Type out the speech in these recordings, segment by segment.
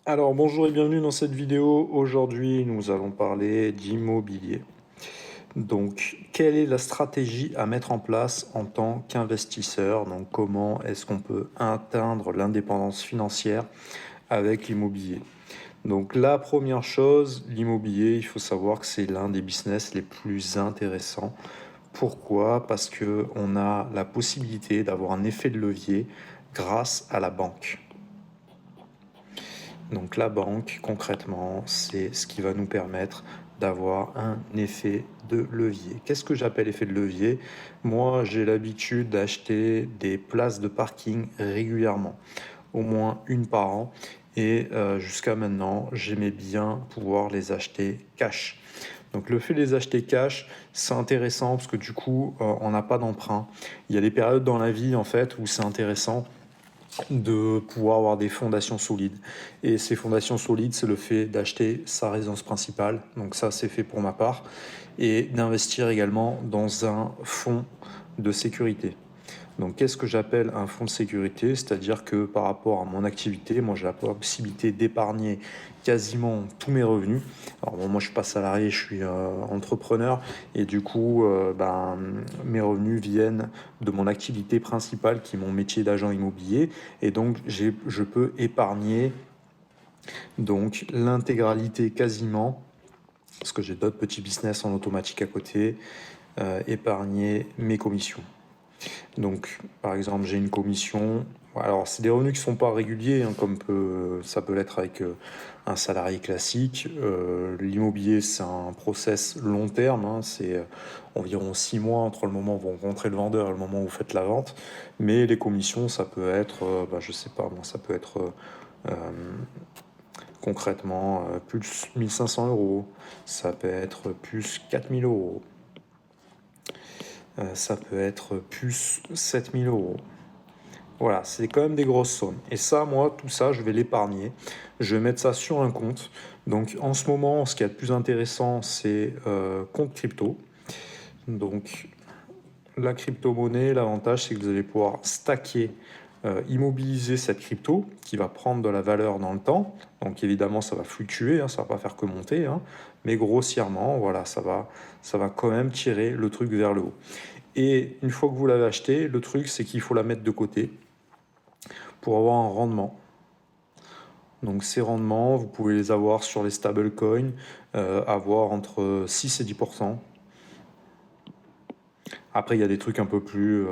Alors bonjour et bienvenue dans cette vidéo. Aujourd'hui, nous allons parler d'immobilier. Donc, quelle est la stratégie à mettre en place en tant qu'investisseur? Donc, comment est-ce qu'on peut atteindre l'indépendance financière avec l'immobilier? Donc, la première chose, l'immobilier, il faut savoir que c'est l'un des business les plus intéressants. Pourquoi? Parce que on a la possibilité d'avoir un effet de levier grâce à la banque. Donc la banque, concrètement, c'est ce qui va nous permettre d'avoir un effet de levier. Qu'est-ce que j'appelle effet de levier? Moi, j'ai l'habitude d'acheter des places de parking régulièrement, au moins une par an. Et jusqu'à maintenant, j'aimais bien pouvoir les acheter cash. Donc le fait de les acheter cash, c'est intéressant parce que du coup, on n'a pas d'emprunt. Il y a des périodes dans la vie, en fait, où c'est intéressant de pouvoir avoir des fondations solides. Et ces fondations solides, c'est le fait d'acheter sa résidence principale, donc ça c'est fait pour ma part, et d'investir également dans un fonds de sécurité. Donc qu'est-ce que j'appelle un fonds de sécurité? C'est-à-dire que par rapport à mon activité, moi j'ai la possibilité d'épargner quasiment tous mes revenus. Alors bon, moi je suis pas salarié, je suis entrepreneur et du coup mes revenus viennent de mon activité principale qui est mon métier d'agent immobilier et donc je peux épargner donc l'intégralité quasiment parce que j'ai d'autres petits business en automatique à côté, épargner mes commissions. Donc, par exemple, j'ai une commission. Alors, c'est des revenus qui ne sont pas réguliers, hein, comme ça peut l'être avec un salarié classique. L'immobilier, c'est un process long terme. Hein, c'est environ 6 mois entre le moment où vous rencontrez le vendeur et le moment où vous faites la vente. Mais les commissions, ça peut être, je sais pas, moi, ça peut être concrètement plus 1500 euros. Ça peut être plus 4000 euros. Ça peut être plus 7000 euros. Voilà, c'est quand même des grosses sommes. Et ça, moi, tout ça, je vais l'épargner. Je vais mettre ça sur un compte. Donc, en ce moment, ce qui est le plus intéressant, c'est compte crypto. Donc, la crypto-monnaie, l'avantage, c'est que vous allez pouvoir stacker, immobiliser cette crypto qui va prendre de la valeur dans le temps. Donc, évidemment, ça va fluctuer, hein, ça va pas faire que monter, hein, mais grossièrement, voilà, ça va quand même tirer le truc vers le haut. Et une fois que vous l'avez acheté, le truc, c'est qu'il faut la mettre de côté pour avoir un rendement. Donc ces rendements, vous pouvez les avoir sur les stablecoins, avoir entre 6 et 10%. Après, il y a des trucs un peu plus,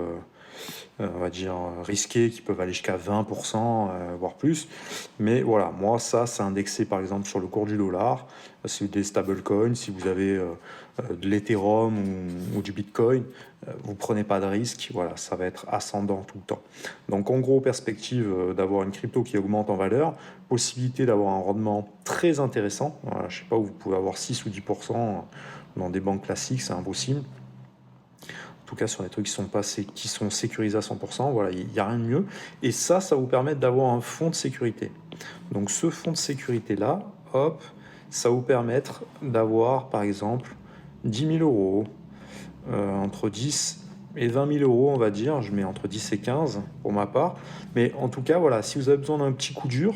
on va dire, risqués qui peuvent aller jusqu'à 20%, voire plus. Mais voilà, moi, ça, c'est indexé par exemple sur le cours du dollar. C'est des stablecoins. Si vous avez de l'Ethereum ou du Bitcoin, vous prenez pas de risque. Voilà, ça va être ascendant tout le temps. Donc en gros, perspective d'avoir une crypto qui augmente en valeur, possibilité d'avoir un rendement très intéressant. Voilà, je sais pas où vous pouvez avoir 6 ou 10% dans des banques classiques, c'est impossible. En tout cas sur les trucs qui sont sécurisés à 100%, voilà, il n'y a rien de mieux. Et ça vous permet d'avoir un fonds de sécurité. Donc ce fonds de sécurité-là, hop, ça va vous permettre d'avoir par exemple 10 000 euros, entre 10 et 20 000 euros, on va dire. Je mets entre 10 et 15 pour ma part. Mais en tout cas, voilà, si vous avez besoin d'un petit coup dur,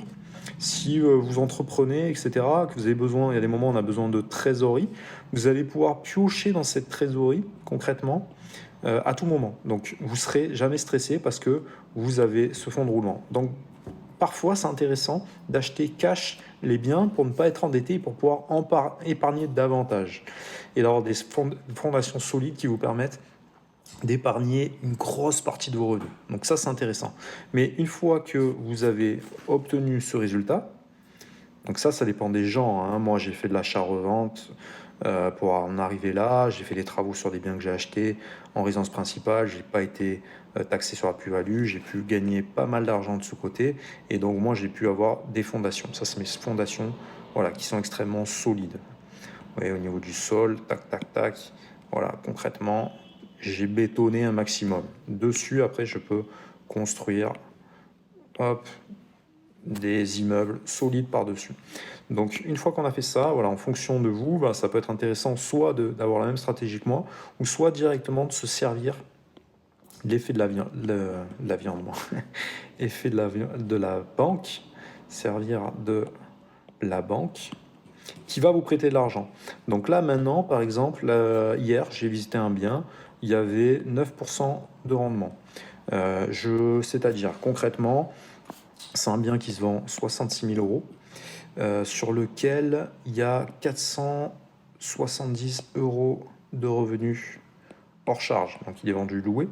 si vous entreprenez, etc., que vous avez besoin, il y a des moments où on a besoin de trésorerie, vous allez pouvoir piocher dans cette trésorerie concrètement à tout moment. Donc vous serez jamais stressé parce que vous avez ce fonds de roulement. Donc parfois c'est intéressant d'acheter cash les biens pour ne pas être endetté et pour pouvoir épargner davantage. Et d'avoir des fondations solides qui vous permettent d'épargner une grosse partie de vos revenus. Donc ça c'est intéressant. Mais une fois que vous avez obtenu ce résultat, donc ça dépend des gens, hein. Moi, j'ai fait de l'achat-revente pour en arriver là. J'ai fait des travaux sur des biens que j'ai achetés en résidence principale. J'ai pas été taxé sur la plus-value. J'ai pu gagner pas mal d'argent de ce côté. Et donc, moi, j'ai pu avoir des fondations. Ça, c'est mes fondations, voilà, qui sont extrêmement solides. Vous voyez, au niveau du sol, tac, tac, tac. Voilà, concrètement, j'ai bétonné un maximum. Dessus, après, je peux construire, hop, des immeubles solides par-dessus. Donc une fois qu'on a fait ça, voilà, en fonction de vous, ça peut être intéressant soit d'avoir la même stratégie que moi, ou soit directement de se servir de l'effet de la viande, effet de la banque, servir de la banque qui va vous prêter de l'argent. Donc là, maintenant, par exemple, hier, j'ai visité un bien, il y avait 9% de rendement. C'est-à-dire, concrètement, c'est un bien qui se vend 66 000 euros, sur lequel il y a 470 euros de revenus hors charge. Donc il est vendu loué.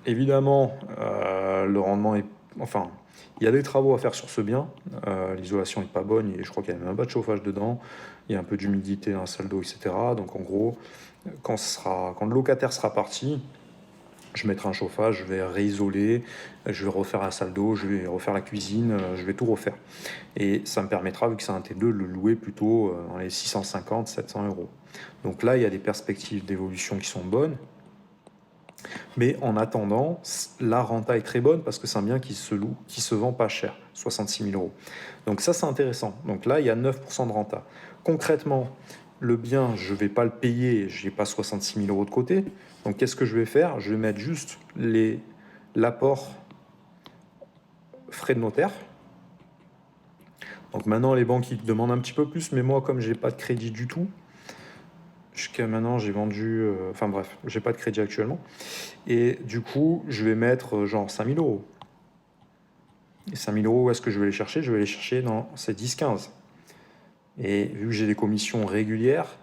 Évidemment, le rendement est... Enfin, il y a des travaux à faire sur ce bien. L'isolation n'est pas bonne et je crois qu'il n'y a même pas de chauffage dedans. Il y a un peu d'humidité dans la salle d'eau, etc. Donc en gros, quand le locataire sera parti, je mettrai un chauffage, je vais réisoler, je vais refaire la salle d'eau, je vais refaire la cuisine, je vais tout refaire. Et ça me permettra, vu que c'est un T2, de le louer plutôt dans les 650, 700 euros. Donc là, il y a des perspectives d'évolution qui sont bonnes. Mais en attendant, la renta est très bonne parce que c'est un bien qui se loue, qui se vend pas cher, 66 000 euros. Donc ça, c'est intéressant. Donc là, il y a 9% de renta. Concrètement, le bien, je ne vais pas le payer, je n'ai pas 66 000 euros de côté. Donc qu'est-ce que je vais faire? Je vais mettre juste l'apport frais de notaire. Donc maintenant, les banques, ils demandent un petit peu plus, mais moi, comme j'ai pas de crédit du tout, jusqu'à maintenant, j'ai vendu... enfin bref, j'ai pas de crédit actuellement. Et du coup, je vais mettre genre 5 000 euros. Et 5 000 euros, où est-ce que je vais les chercher? Je vais les chercher dans ces 10-15. Et vu que j'ai des commissions régulières,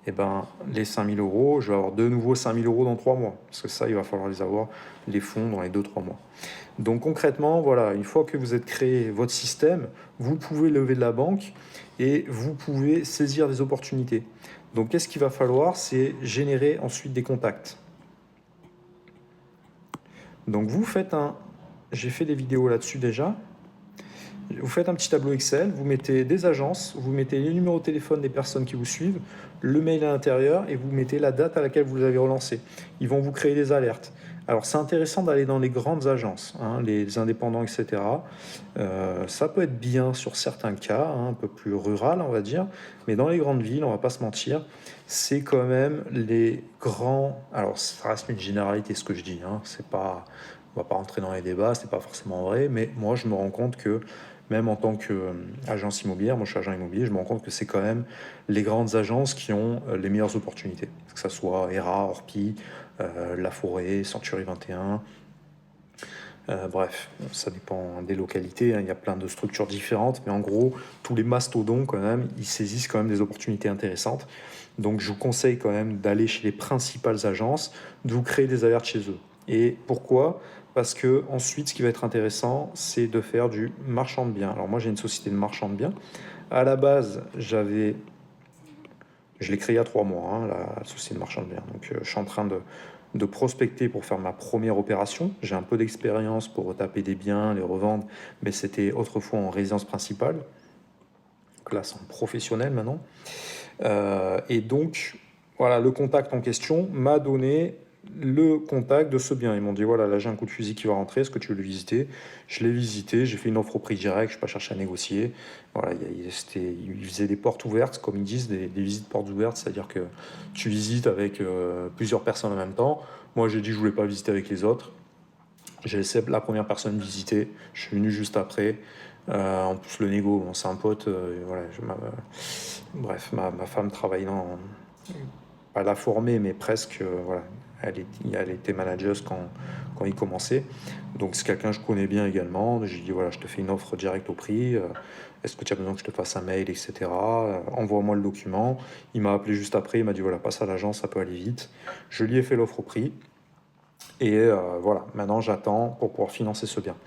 et ben, les 5 000 euros, je vais avoir de nouveau 5 000 euros dans 3 mois. Parce que ça, il va falloir les avoir, les fonds, dans les 2-3 mois. Donc concrètement, voilà, une fois que vous êtes créé votre système, vous pouvez lever de la banque et vous pouvez saisir des opportunités. Donc qu'est-ce qu'il va falloir? C'est générer ensuite des contacts. Donc vous faites j'ai fait des vidéos là-dessus déjà. Vous faites un petit tableau Excel, vous mettez des agences, vous mettez les numéros de téléphone des personnes qui vous suivent, le mail à l'intérieur et vous mettez la date à laquelle vous les avez relancés. Ils vont vous créer des alertes. Alors c'est intéressant d'aller dans les grandes agences, les indépendants, etc. Ça peut être bien sur certains cas, un peu plus rural on va dire, mais dans les grandes villes, on va pas se mentir, c'est quand même les grands... Alors ça reste une généralité ce que je dis, c'est pas... On va pas rentrer dans les débats, c'est pas forcément vrai, mais moi je me rends compte que même en tant qu'agence immobilière, moi je suis agent immobilier, je me rends compte que c'est quand même les grandes agences qui ont les meilleures opportunités. Que ce soit ERA, Orpi, La Forêt, Century 21. Bref, ça dépend des localités, il y a plein de structures différentes, mais en gros, tous les mastodons quand même, ils saisissent quand même des opportunités intéressantes. Donc je vous conseille quand même d'aller chez les principales agences, de vous créer des alertes chez eux. Et pourquoi? Parce que ensuite, ce qui va être intéressant, c'est de faire du marchand de biens. Alors moi, j'ai une société de marchand de biens. À la base, je l'ai créée il y a 3 mois, la société de marchand de biens. Donc je suis en train de prospecter pour faire ma première opération. J'ai un peu d'expérience pour retaper des biens, les revendre, mais c'était autrefois en résidence principale. Donc là, c'est en professionnel maintenant. Et donc, voilà, le contact en question m'a donné le contact de ce bien. Ils m'ont dit, voilà, là j'ai un coup de fusil qui va rentrer, est-ce que tu veux le visiter? Je l'ai visité, j'ai fait une offre au prix direct, je n'ai pas cherché à négocier. Voilà, ils faisaient des portes ouvertes, comme ils disent, des visites portes ouvertes, c'est-à-dire que tu visites avec plusieurs personnes en même temps. Moi j'ai dit que je voulais pas visiter avec les autres. J'ai laissé la première personne visiter, je suis venu juste après. En plus le négo, bon, c'est un pote, voilà, bref, ma femme travaille pas la former, mais presque, voilà, elle était manageuse quand il commençait. Donc c'est quelqu'un que je connais bien également. J'ai dit, voilà, je te fais une offre directe au prix. Est-ce que tu as besoin que je te fasse un mail, etc. Envoie-moi le document. Il m'a appelé juste après, il m'a dit, voilà, passe à l'agence, ça peut aller vite. Je lui ai fait l'offre au prix. Et voilà, maintenant j'attends pour pouvoir financer ce bien.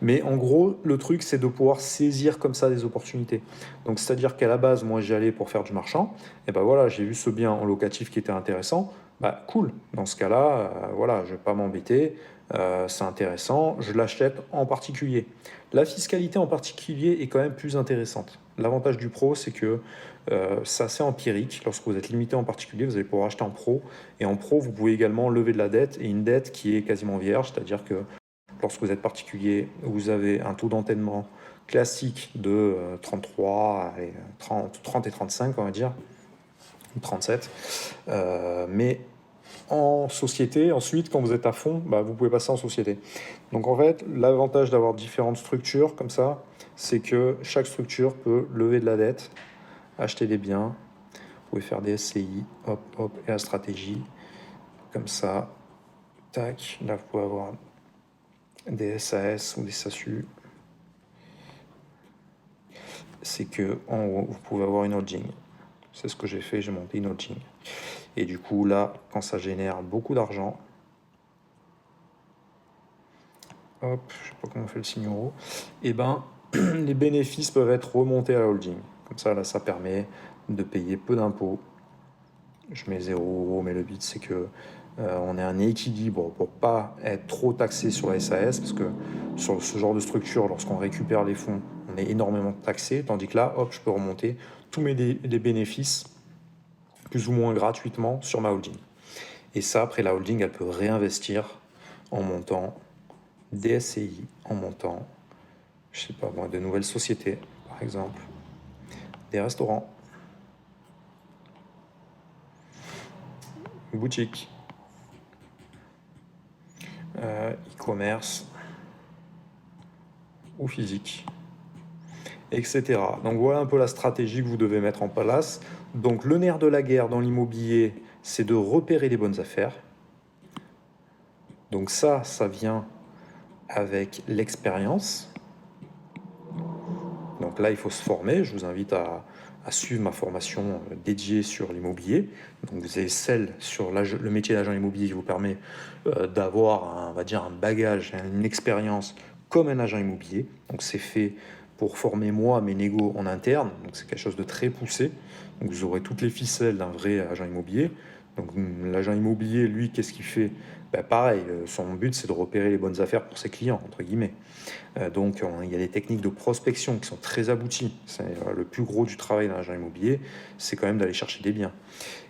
Mais en gros, le truc, c'est de pouvoir saisir comme ça des opportunités. Donc, c'est-à-dire qu'à la base, moi, j'y allais pour faire du marchand. Et ben voilà, j'ai vu ce bien en locatif qui était intéressant. Bah, cool. Dans ce cas-là, voilà, je vais pas m'embêter. C'est intéressant. Je l'achète en particulier. La fiscalité en particulier est quand même plus intéressante. L'avantage du pro, c'est que c'est assez empirique. Lorsque vous êtes limité en particulier, vous allez pouvoir acheter en pro. Et en pro, vous pouvez également lever de la dette et une dette qui est quasiment vierge, c'est-à-dire que lorsque vous êtes particulier, vous avez un taux d'entêtement classique de 33, 30 et 35, on va dire, 37. Mais en société, ensuite, quand vous êtes à fond, bah, vous pouvez passer en société. Donc en fait, l'avantage d'avoir différentes structures comme ça, c'est que chaque structure peut lever de la dette, acheter des biens, vous pouvez faire des SCI, hop, hop, et la stratégie, comme ça, tac, là vous pouvez avoir des SAS ou des SASU, c'est que en haut, vous pouvez avoir une holding. C'est ce que j'ai fait, j'ai monté une holding. Et du coup, là, quand ça génère beaucoup d'argent, hop, je sais pas comment on fait le signe euro, et ben, les bénéfices peuvent être remontés à la holding. Comme ça, là, ça permet de payer peu d'impôts. Je mets 0 €, mais le but, c'est que on ait un équilibre pour pas être trop taxé sur la SAS, parce que sur ce genre de structure, lorsqu'on récupère les fonds, on est énormément taxé, tandis que là, hop, je peux remonter tous les bénéfices plus ou moins gratuitement sur ma holding. Et ça, après, la holding, elle peut réinvestir en montant des SCI, en montant, je sais pas moi, de nouvelles sociétés, par exemple, des restaurants, boutiques, e-commerce ou physique, etc. Donc voilà un peu la stratégie que vous devez mettre en place. Donc le nerf de la guerre dans l'immobilier, c'est de repérer les bonnes affaires. Donc ça vient avec l'expérience. Donc là, il faut se former. Je vous invite à suivre ma formation dédiée sur l'immobilier. Donc vous avez celle sur le métier d'agent immobilier qui vous permet d'avoir, on va dire, un bagage, une expérience comme un agent immobilier. Donc c'est fait pour former moi mes négos en interne. Donc c'est quelque chose de très poussé. Donc vous aurez toutes les ficelles d'un vrai agent immobilier. Donc l'agent immobilier, lui, qu'est-ce qu'il fait? Ben, pareil, son but c'est de repérer les bonnes affaires pour ses clients, entre guillemets. Donc il y a des techniques de prospection qui sont très abouties. C'est le plus gros du travail d'un agent immobilier, c'est quand même d'aller chercher des biens.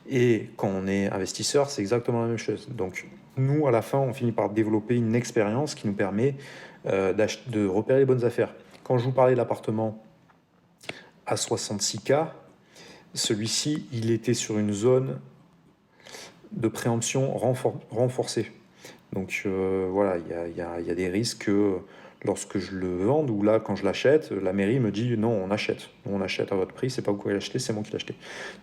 Et quand on est investisseur, c'est exactement la même chose. Donc nous, à la fin, on finit par développer une expérience qui nous permet de repérer les bonnes affaires. Quand je vous parlais de l'appartement à 66K, celui-ci, il était sur une zone de préemption renforcée. Donc voilà, il y a des risques que lorsque je le vende ou là quand je l'achète, la mairie me dit non, on achète. On achète à votre prix, c'est pas vous qui l'achetez, c'est moi qui l'ai acheté.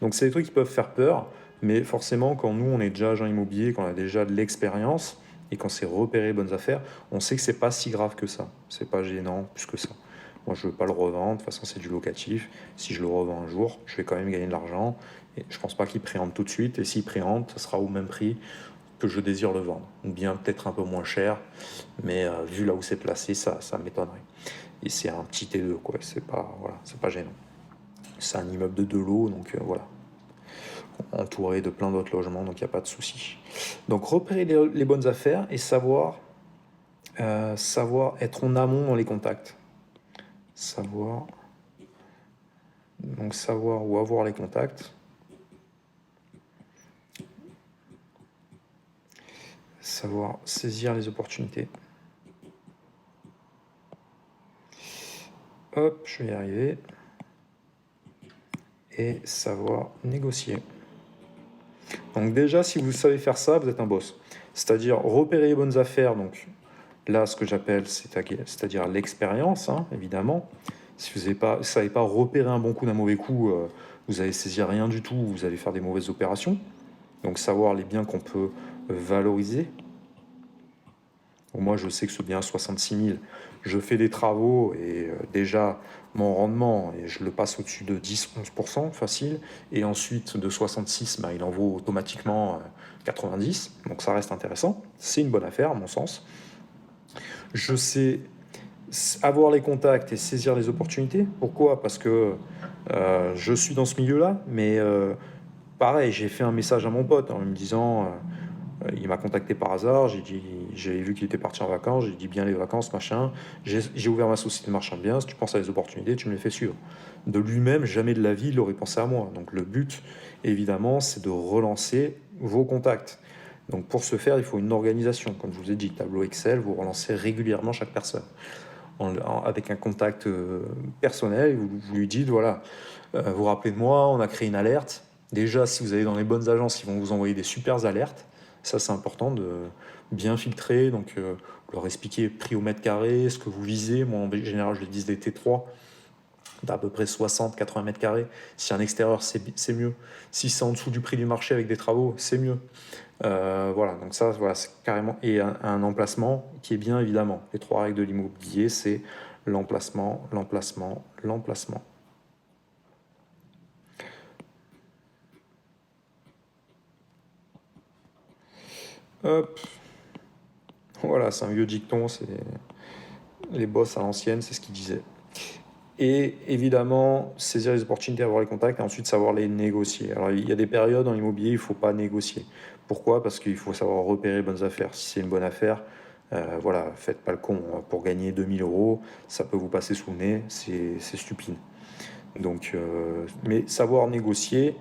Donc c'est des trucs qui peuvent faire peur, mais forcément quand nous on est déjà agent immobilier, quand on a déjà de l'expérience et quand c'est repéré les bonnes affaires, on sait que c'est pas si grave que ça. C'est pas gênant plus que ça. Moi je veux pas le revendre, de toute façon c'est du locatif. Si je le revends un jour, je vais quand même gagner de l'argent. Et je pense pas qu'il préempte tout de suite. Et s'il préempte, ça sera au même prix que je désire le vendre, ou bien peut-être un peu moins cher, mais vu là où c'est placé, ça m'étonnerait. Et c'est un petit T2, quoi, c'est pas gênant. C'est un immeuble de 2 lots, donc voilà, entouré de plein d'autres logements, donc il n'y a pas de souci. Donc repérer les bonnes affaires et savoir être en amont dans les contacts. Savoir où avoir les contacts. Savoir saisir les opportunités. Hop, je vais y arriver. Et savoir négocier. Donc déjà, si vous savez faire ça, vous êtes un boss. C'est-à-dire repérer les bonnes affaires. Donc là, ce que j'appelle, c'est-à-dire l'expérience, hein, évidemment. Si vous ne savez pas repérer un bon coup d'un mauvais coup, vous allez saisir rien du tout, vous allez faire des mauvaises opérations. Donc savoir les biens qu'on peut valoriser. Moi, je sais que ce bien 66 000, je fais des travaux et déjà mon rendement, et je le passe au-dessus de 10-11% facile. Et ensuite, de 66, il en vaut automatiquement 90. Donc ça reste intéressant. C'est une bonne affaire, à mon sens. Je sais avoir les contacts et saisir les opportunités. Pourquoi? Parce que je suis dans ce milieu-là, mais pareil, j'ai fait un message à mon pote en me disant... il m'a contacté par hasard, j'ai vu qu'il était parti en vacances, j'ai dit bien les vacances, machin. J'ai ouvert ma société de marchand de biens, si tu penses à des opportunités, tu me les fais suivre. De lui-même, jamais de la vie, il aurait pensé à moi. Donc le but, évidemment, c'est de relancer vos contacts. Donc pour ce faire, il faut une organisation. Comme je vous ai dit, tableau Excel, vous relancez régulièrement chaque personne. Avec un contact personnel, vous lui dites, voilà, vous vous rappelez de moi, on a créé une alerte. Déjà, si vous allez dans les bonnes agences, ils vont vous envoyer des super alertes. Ça, c'est important bien filtré, donc leur expliquer prix au mètre carré, ce que vous visez. Moi, en général, je dis des T3 d'à peu près 60-80 mètres carrés. Si un extérieur, c'est mieux. Si c'est en dessous du prix du marché avec des travaux, c'est mieux. Voilà, donc ça, voilà, c'est carrément. Et un emplacement qui est bien évidemment. Les 3 règles de l'immobilier, c'est l'emplacement, l'emplacement, l'emplacement. Hop, voilà, c'est un vieux dicton, c'est les boss à l'ancienne, c'est ce qu'ils disaient. Et évidemment, saisir les opportunités, avoir les contacts et ensuite savoir les négocier. Alors, il y a des périodes dans l'immobilier, il ne faut pas négocier. Pourquoi? Parce qu'il faut savoir repérer les bonnes affaires. Si c'est une bonne affaire, voilà, faites pas le con. Pour gagner 2000 €, ça peut vous passer sous le nez, c'est stupide. Donc, mais savoir négocier,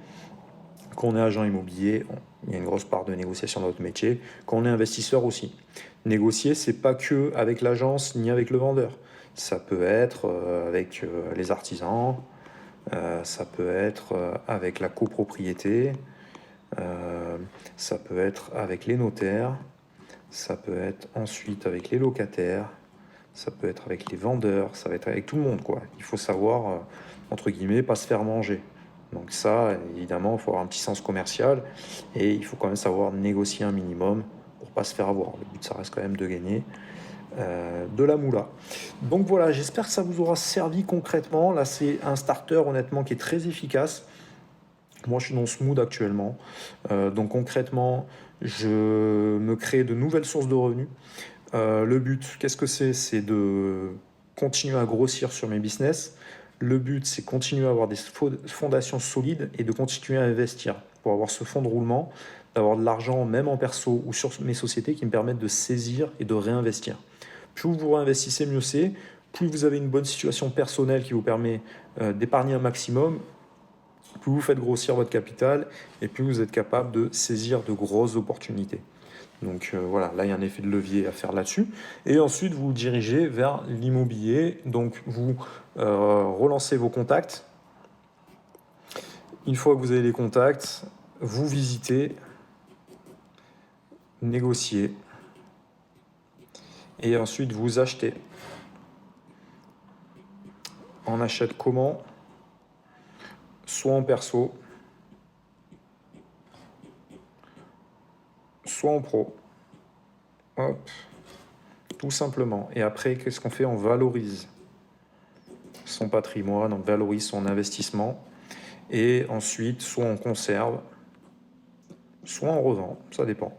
quand on est agent immobilier, il y a une grosse part de négociation dans notre métier. Quand on est investisseur aussi. Négocier, c'est pas que avec l'agence ni avec le vendeur. Ça peut être avec les artisans, ça peut être avec la copropriété, ça peut être avec les notaires, ça peut être ensuite avec les locataires, ça peut être avec les vendeurs, ça va être avec tout le monde, quoi. Il faut savoir, entre guillemets, pas se faire manger. Donc ça, évidemment, il faut avoir un petit sens commercial et il faut quand même savoir négocier un minimum pour pas se faire avoir. Le but, ça reste quand même de gagner de la moula. Donc voilà, j'espère que ça vous aura servi concrètement. Là, c'est un starter, honnêtement, qui est très efficace. Moi, je suis dans ce mood actuellement. Donc concrètement, je me crée de nouvelles sources de revenus. Le but, qu'est-ce que c'est? C'est de continuer à grossir sur mes business. Le but, c'est continuer à avoir des fondations solides et de continuer à investir pour avoir ce fonds de roulement, d'avoir de l'argent même en perso ou sur mes sociétés qui me permettent de saisir et de réinvestir. Plus vous réinvestissez, mieux c'est. Plus vous avez une bonne situation personnelle qui vous permet d'épargner un maximum, plus vous faites grossir votre capital et plus vous êtes capable de saisir de grosses opportunités. Donc voilà, là il y a un effet de levier à faire là-dessus. Et ensuite vous vous dirigez vers l'immobilier. Donc vous relancez vos contacts. Une fois que vous avez les contacts, vous visitez, négociez. Et ensuite vous achetez. On achète comment? Soit en perso, soit en pro. Hop, tout simplement. Et après, qu'est-ce qu'on fait? On valorise son patrimoine, on valorise son investissement. Et ensuite, soit on conserve, soit on revend, ça dépend.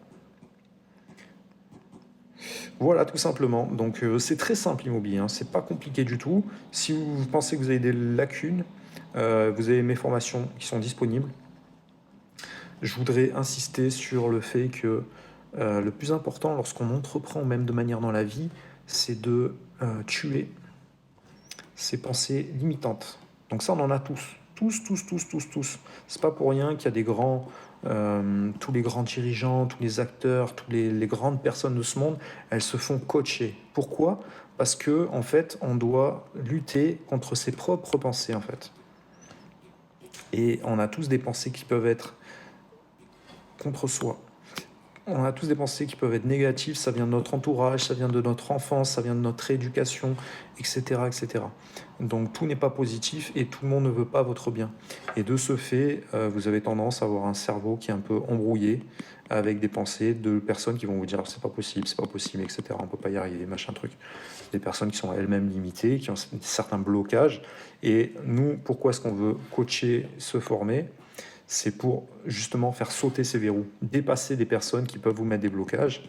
Voilà, tout simplement. Donc c'est très simple l'immobilier, hein. C'est pas compliqué du tout. Si vous pensez que vous avez des lacunes, vous avez mes formations qui sont disponibles. Je voudrais insister sur le fait que le plus important lorsqu'on entreprend, même de manière dans la vie, c'est de tuer ses pensées limitantes. Donc ça, on en a tous. Tous, tous, tous, tous, tous. C'est pas pour rien qu'il y a des grands, tous les grands dirigeants, tous les acteurs, toutes les grandes personnes de ce monde, elles se font coacher. Pourquoi? Parce que en fait, on doit lutter contre ses propres pensées, en fait. Et on a tous des pensées qui peuvent être contre soi. On a tous des pensées qui peuvent être négatives, ça vient de notre entourage, ça vient de notre enfance, ça vient de notre éducation, etc. etc. Donc tout n'est pas positif et tout le monde ne veut pas votre bien. Et de ce fait, vous avez tendance à avoir un cerveau qui est un peu embrouillé avec des pensées de personnes qui vont vous dire c'est pas possible, etc. On peut pas y arriver, machin truc. Des personnes qui sont elles-mêmes limitées, qui ont certains blocages. Et nous, pourquoi est-ce qu'on veut coacher, se former? C'est pour justement faire sauter ces verrous, dépasser des personnes qui peuvent vous mettre des blocages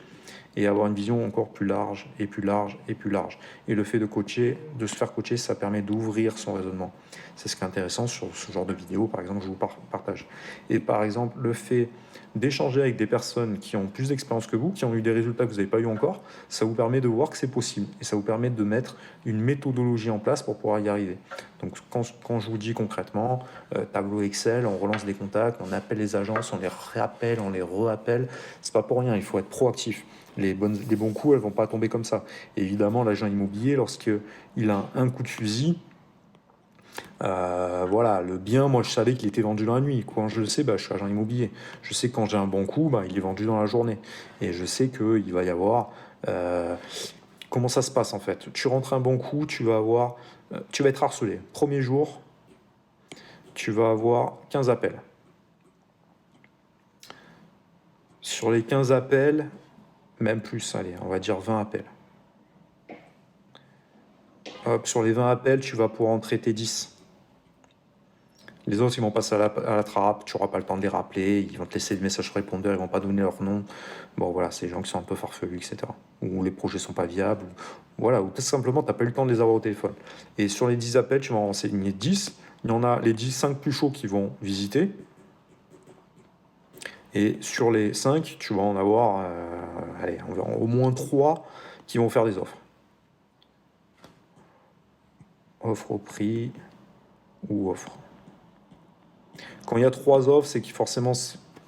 et avoir une vision encore plus large et plus large et plus large. Et le fait de coacher, de se faire coacher, ça permet d'ouvrir son raisonnement. C'est ce qui est intéressant sur ce genre de vidéo, par exemple, je vous partage. Et par exemple, le fait d'échanger avec des personnes qui ont plus d'expérience que vous, qui ont eu des résultats que vous n'avez pas eu encore, ça vous permet de voir que c'est possible. Et ça vous permet de mettre une méthodologie en place pour pouvoir y arriver. Donc quand je vous dis concrètement, tableau Excel, on relance des contacts, on appelle les agences, on les réappelle, on les reappelle, c'est pas pour rien, il faut être proactif. Les bons coups, elles vont pas tomber comme ça. Et évidemment, l'agent immobilier, lorsqu'il a un coup de fusil, Voilà, le bien, moi, je savais qu'il était vendu dans la nuit. Quand je le sais, bah, je suis agent immobilier. Je sais que quand j'ai un bon coup, bah, il est vendu dans la journée. Et je sais qu'il va y avoir... comment ça se passe en fait? Tu rentres un bon coup, tu vas être harcelé. Premier jour, tu vas avoir 15 appels. Sur les 15 appels, même plus, allez, on va dire 20 appels. Hop, sur les 20 appels, tu vas pouvoir en traiter 10. Les autres, ils vont passer à la trappe, tu n'auras pas le temps de les rappeler, ils vont te laisser des messages répondeurs, ils vont pas donner leur nom. Bon, voilà, c'est des gens qui sont un peu farfelus, etc. Ou les projets sont pas viables, voilà, ou tout simplement, tu n'as pas eu le temps de les avoir au téléphone. Et sur les 10 appels, tu vas en renseigner 10. Il y en a les 5 plus chauds qui vont visiter. Et sur les 5, tu vas en avoir allez, au moins 3 qui vont faire des offres. Offre au prix ou offre. Quand il y a 3 offres, c'est que forcément,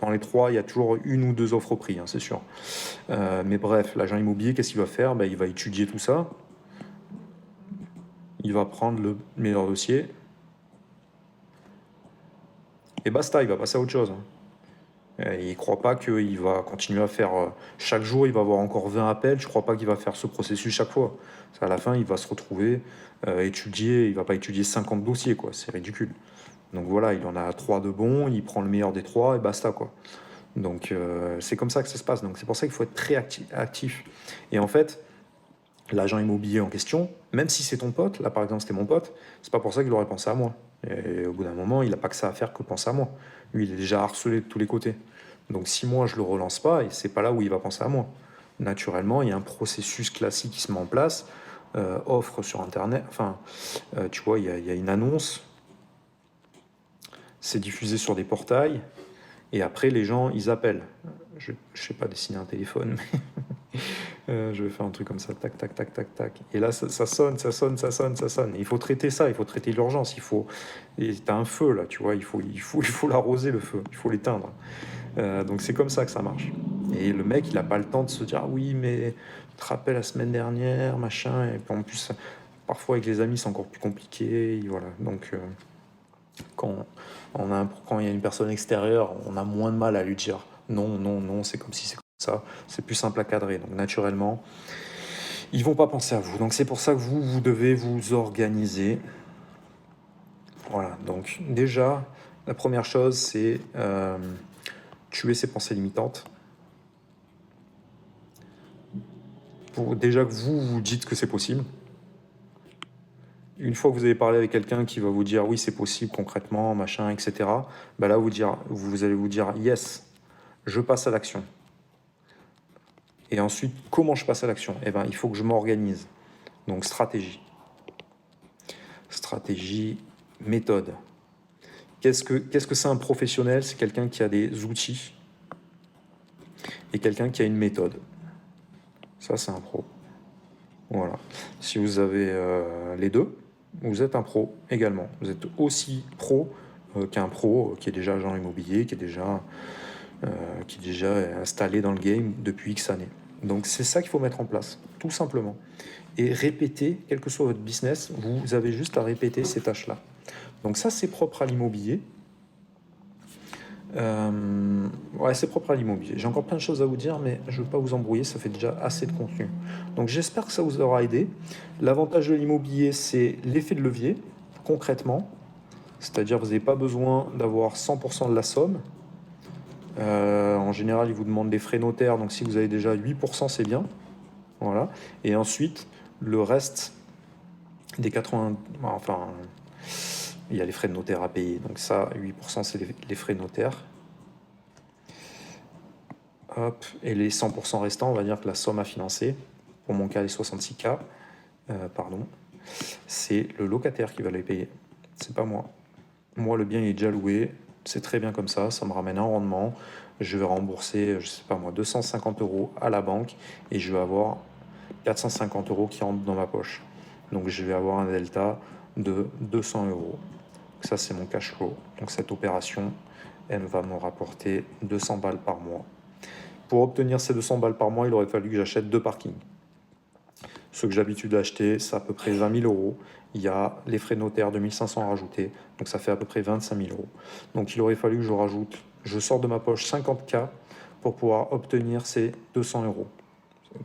dans les 3, il y a toujours une ou 2 offres au prix, hein, c'est sûr. Mais bref, l'agent immobilier, qu'est-ce qu'il va faire? Il va étudier tout ça. Il va prendre le meilleur dossier. Et basta, il va passer à autre chose. Il ne croit pas qu'il va continuer à faire... chaque jour, il va avoir encore 20 appels. Je ne crois pas qu'il va faire ce processus chaque fois. À la fin, il va se retrouver étudier. Il ne va pas étudier 50 dossiers, quoi. C'est ridicule. Donc voilà, il en a 3 de bons. Il prend le meilleur des 3 et basta, quoi. Donc c'est comme ça que ça se passe. Donc c'est pour ça qu'il faut être très actif. Et en fait, l'agent immobilier en question, même si c'est ton pote, là par exemple c'était mon pote, c'est pas pour ça qu'il aurait pensé à moi. Et au bout d'un moment, il n'a pas que ça à faire que penser à moi. Lui, il est déjà harcelé de tous les côtés. Donc si moi je le relance pas, et c'est pas là où il va penser à moi. Naturellement, il y a un processus classique qui se met en place. Offre sur Internet, enfin, tu vois, il y a une annonce, c'est diffusé sur des portails, et après les gens, ils appellent. Je sais pas dessiner un téléphone, mais je vais faire un truc comme ça, tac, tac, tac, tac, tac. Et là, ça sonne, ça sonne, ça sonne, ça sonne. Et il faut traiter ça, il faut traiter l'urgence. Et t'as un feu là, tu vois, il faut l'arroser le feu, il faut l'éteindre. Donc c'est comme ça que ça marche. Et le mec, il n'a pas le temps de se dire ah oui, mais tu te rappelles la semaine dernière, machin. Et puis en plus, parfois avec les amis, c'est encore plus compliqué. Et voilà. Donc quand quand il y a une personne extérieure, on a moins de mal à lui dire non, non, non, c'est comme si c'est comme ça. C'est plus simple à cadrer. Donc naturellement, ils vont pas penser à vous. Donc c'est pour ça que vous devez vous organiser. Voilà. Donc déjà, la première chose, c'est tuer ses pensées limitantes. Pour déjà que vous dites que c'est possible. Une fois que vous avez parlé avec quelqu'un qui va vous dire oui c'est possible concrètement, machin, etc. Là vous allez vous dire yes, je passe à l'action. Et ensuite, comment je passe à l'action? Il faut que je m'organise. Donc stratégie. Stratégie, méthode. Qu'est-ce que c'est un professionnel? C'est quelqu'un qui a des outils et quelqu'un qui a une méthode. Ça, c'est un pro. Voilà. Si vous avez les deux, vous êtes un pro également. Vous êtes aussi pro qu'un pro qui est déjà agent immobilier, qui est déjà installé dans le game depuis X années. Donc c'est ça qu'il faut mettre en place, tout simplement. Et répéter, quel que soit votre business, vous avez juste à répéter ces tâches-là. Donc ça, c'est propre à l'immobilier. Ouais, c'est propre à l'immobilier. J'ai encore plein de choses à vous dire, mais je ne veux pas vous embrouiller, ça fait déjà assez de contenu. Donc j'espère que ça vous aura aidé. L'avantage de l'immobilier, c'est l'effet de levier, concrètement. C'est-à-dire que vous n'avez pas besoin d'avoir 100% de la somme. En général, ils vous demandent des frais notaires, donc si vous avez déjà 8%, c'est bien. Voilà. Et ensuite, le reste des 80... Enfin, il y a les frais de notaire à payer. Donc ça, 8%, c'est les frais de notaire. Hop. Et les 100% restants, on va dire que la somme à financer, pour mon cas, les 66K, c'est le locataire qui va les payer. C'est pas moi. Moi, le bien est déjà loué. C'est très bien comme ça. Ça me ramène un rendement. Je vais rembourser, je sais pas moi, 250 € à la banque et je vais avoir 450 € qui rentrent dans ma poche. Donc je vais avoir un delta de 200 €. Ça, c'est mon cash flow. Donc cette opération, elle va me rapporter 200 balles par mois. Pour obtenir ces 200 balles par mois, il aurait fallu que j'achète 2 parkings. Ce que j'ai l'habitude d'acheter, c'est à peu près 20 000 euros. Il y a les frais de notaire de 1 500 à rajouter, donc ça fait à peu près 25 000 euros. Donc il aurait fallu que je sorte de ma poche 50K pour pouvoir obtenir ces 200 euros.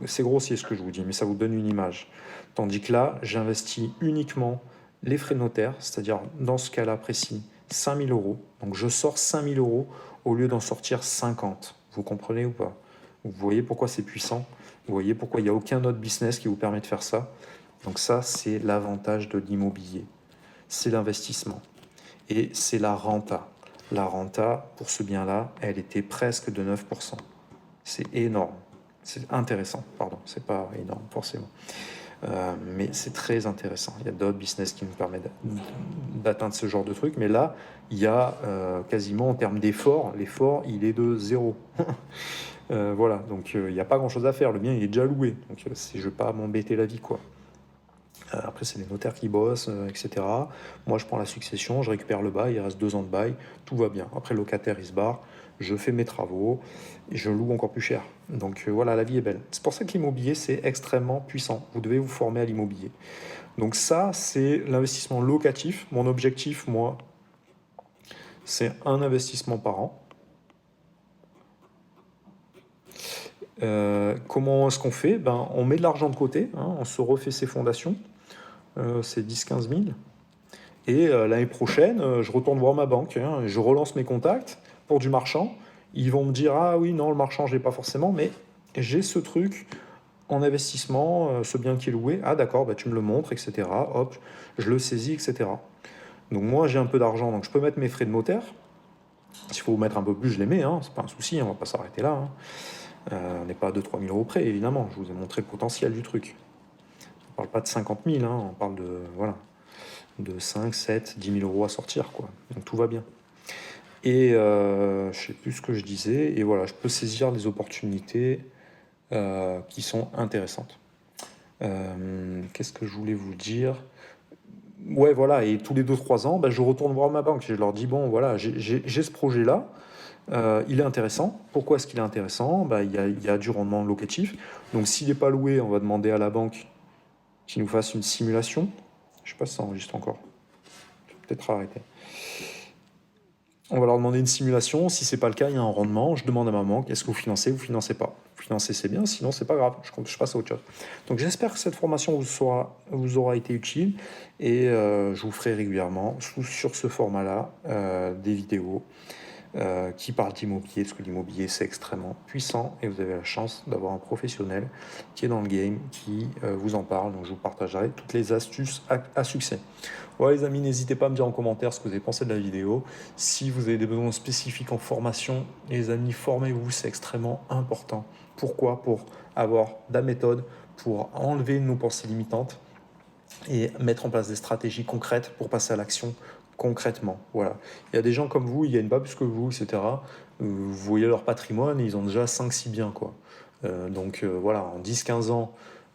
C'est grossier ce que je vous dis, mais ça vous donne une image. Tandis que là, j'investis uniquement les frais de notaire, c'est-à-dire dans ce cas-là précis, 5 000 euros. Donc je sors 5 000 euros au lieu d'en sortir 50. Vous comprenez ou pas? Vous voyez pourquoi c'est puissant? Vous voyez pourquoi il n'y a aucun autre business qui vous permet de faire ça? Donc ça, c'est l'avantage de l'immobilier. C'est l'investissement. Et c'est la renta. La renta, pour ce bien-là, elle était presque de 9%. C'est énorme. C'est intéressant, pardon. C'est pas énorme, forcément. Mais c'est très intéressant. Il y a d'autres business qui nous permettent d'atteindre ce genre de truc. Mais là, il y a quasiment en termes d'effort, l'effort, il est de 0. Voilà, donc il n'y a pas grand-chose à faire. Le mien, il est déjà loué. Donc je ne vais pas m'embêter la vie, quoi. Après, c'est les notaires qui bossent, etc. Moi, je prends la succession, je récupère le bail, il reste 2 ans de bail, tout va bien. Après, le locataire, il se barre, je fais mes travaux et je loue encore plus cher. Donc voilà, la vie est belle. C'est pour ça que l'immobilier, c'est extrêmement puissant. Vous devez vous former à l'immobilier. Donc ça, c'est l'investissement locatif. Mon objectif, moi, c'est un investissement par an. Comment est-ce qu'on fait? Ben, on met de l'argent de côté, hein, on se refait ses fondations, c'est 10-15 000. Et l'année prochaine, je retourne voir ma banque, hein, je relance mes contacts pour du marchand. Ils vont me dire, ah oui, non, le marchand, je l'ai pas forcément, mais j'ai ce truc en investissement, ce bien qui est loué. Ah d'accord, bah, tu me le montres, etc. Hop, je le saisis, etc. Donc moi, j'ai un peu d'argent, donc je peux mettre mes frais de notaire. S'il faut mettre un peu plus, je les mets, hein, c'est pas un souci, on va pas s'arrêter là. Hein. On n'est pas à 2-3 000 euros près, évidemment. Je vous ai montré le potentiel du truc. On parle pas de 50 000, hein, on parle de, voilà, de 5, 7, 10 000 euros à sortir, quoi. Donc tout va bien. Et je sais plus ce que je disais. Et voilà, je peux saisir les opportunités qui sont intéressantes. Qu'est-ce que je voulais vous dire? Ouais, voilà, et tous les 2-3 ans, bah, je retourne voir ma banque. Je leur dis, bon, voilà, j'ai ce projet-là. Il est intéressant. Pourquoi est-ce qu'il est intéressant? Bah, il y a du rendement locatif. Donc s'il n'est pas loué, on va demander à la banque qu'il nous fasse une simulation. Je sais pas si ça enregistre encore. Je vais peut-être arrêter. On va leur demander une simulation. Si c'est pas le cas, il y a un rendement. Je demande à ma banque, est-ce que vous financez? Vous financez pas. Vous financez, c'est bien. Sinon, c'est pas grave. Je passe à autre chose. Donc j'espère que cette formation vous aura été utile. Et je vous ferai régulièrement sur ce format-là des vidéos qui parle d'immobilier, parce que l'immobilier c'est extrêmement puissant et vous avez la chance d'avoir un professionnel qui est dans le game, qui vous en parle. Donc je vous partagerai toutes les astuces à succès. Voilà les amis, n'hésitez pas à me dire en commentaire ce que vous avez pensé de la vidéo. Si vous avez des besoins spécifiques en formation, les amis, formez-vous, c'est extrêmement important. Pourquoi? Pour avoir de la méthode, pour enlever nos pensées limitantes et mettre en place des stratégies concrètes pour passer à l'action concrètement. Voilà. Il y a des gens comme vous, ils gagnent pas plus que vous, etc. Vous voyez leur patrimoine, ils ont déjà 5-6 biens, quoi. Donc voilà, en 10-15 ans,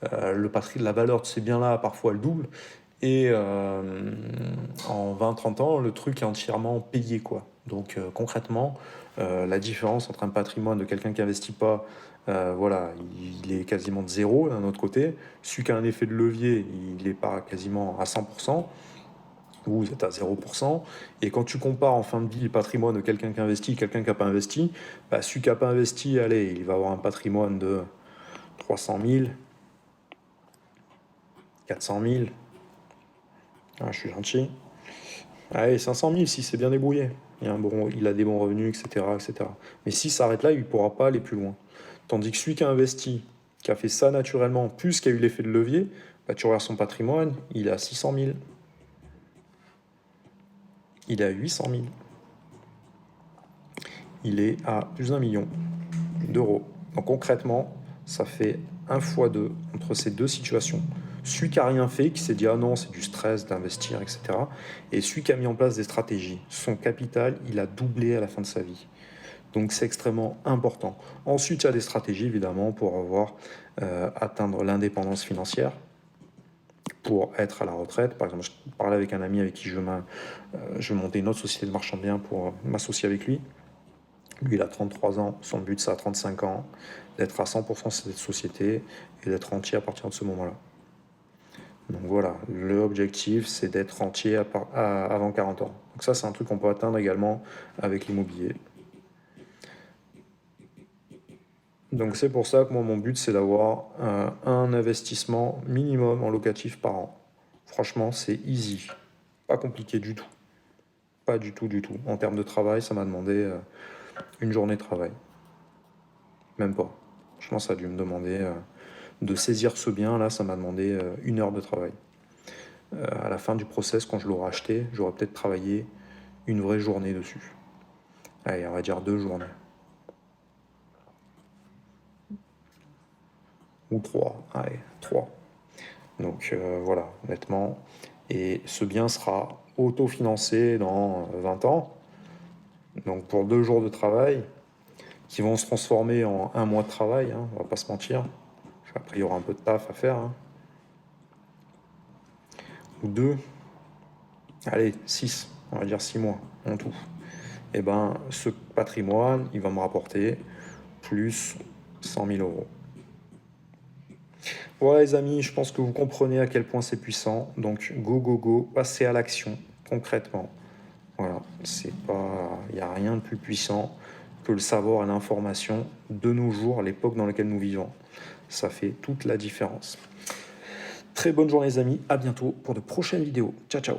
la valeur de ces biens-là, parfois, elle double. Et en 20-30 ans, le truc est entièrement payé, quoi. Donc concrètement, la différence entre un patrimoine de quelqu'un qui n'investit pas, voilà, il est quasiment de zéro d'un autre côté. Celui qui a un effet de levier, il n'est pas quasiment à 100%, ou vous êtes à 0%. Et quand tu compares en fin de vie le patrimoine de quelqu'un qui investit et quelqu'un qui n'a pas investi, bah, celui qui n'a pas investi, allez, il va avoir un patrimoine de 300 000, 400 000. Ah, je suis gentil. Allez, 500 000 si c'est bien débrouillé. Il a des bons revenus, etc., etc. Mais si ça s'arrête là, il ne pourra pas aller plus loin. Tandis que celui qui a investi, qui a fait ça naturellement, plus qui a eu l'effet de levier, bah, tu regardes son patrimoine, il est à 600 000. Il est à 800 000. Il est à plus d'1 million d'euros. Donc concrètement, ça fait 1 fois 2 entre ces deux situations. Celui qui n'a rien fait, qui s'est dit ah non, c'est du stress d'investir, etc. Et celui qui a mis en place des stratégies. Son capital, il a doublé à la fin de sa vie. Donc c'est extrêmement important. Ensuite, il y a des stratégies évidemment pour atteindre l'indépendance financière, pour être à la retraite. Par exemple, je parlais avec un ami avec qui je vais monter une autre société de marchand de biens pour m'associer avec lui. Lui, il a 33 ans, son but, c'est à 35 ans, d'être à 100% cette société et d'être entier à partir de ce moment-là. Donc voilà, l'objectif, c'est d'être rentier avant 40 ans. Donc ça, c'est un truc qu'on peut atteindre également avec l'immobilier. Donc c'est pour ça que moi, mon but, c'est d'avoir un investissement minimum en locatif par an. Franchement, c'est easy. Pas compliqué du tout. Pas du tout, du tout. En termes de travail, ça m'a demandé une journée de travail. Même pas. Je pense que ça a dû me demander de saisir ce bien, là, ça m'a demandé 1 heure de travail. À la fin du process, quand je l'aurai acheté, j'aurais peut-être travaillé une vraie journée dessus. Allez, on va dire 2 journées. Ou 3. Allez, 3. Donc voilà, honnêtement. Et ce bien sera autofinancé dans 20 ans. Donc pour 2 jours de travail, qui vont se transformer en 1 mois de travail, hein, on va pas se mentir. Après, il y aura un peu de taf à faire. Hein. Ou 2, allez, 6, on va dire 6 mois en tout. Et ben, ce patrimoine, il va me rapporter plus 100 000 euros. Voilà les amis, je pense que vous comprenez à quel point c'est puissant. Donc go, go, go, passez à l'action concrètement. Voilà, c'est pas, il n'y a rien de plus puissant que le savoir et l'information de nos jours, à l'époque dans laquelle nous vivons. Ça fait toute la différence. Très bonne journée les amis, à bientôt pour de prochaines vidéos. Ciao ciao.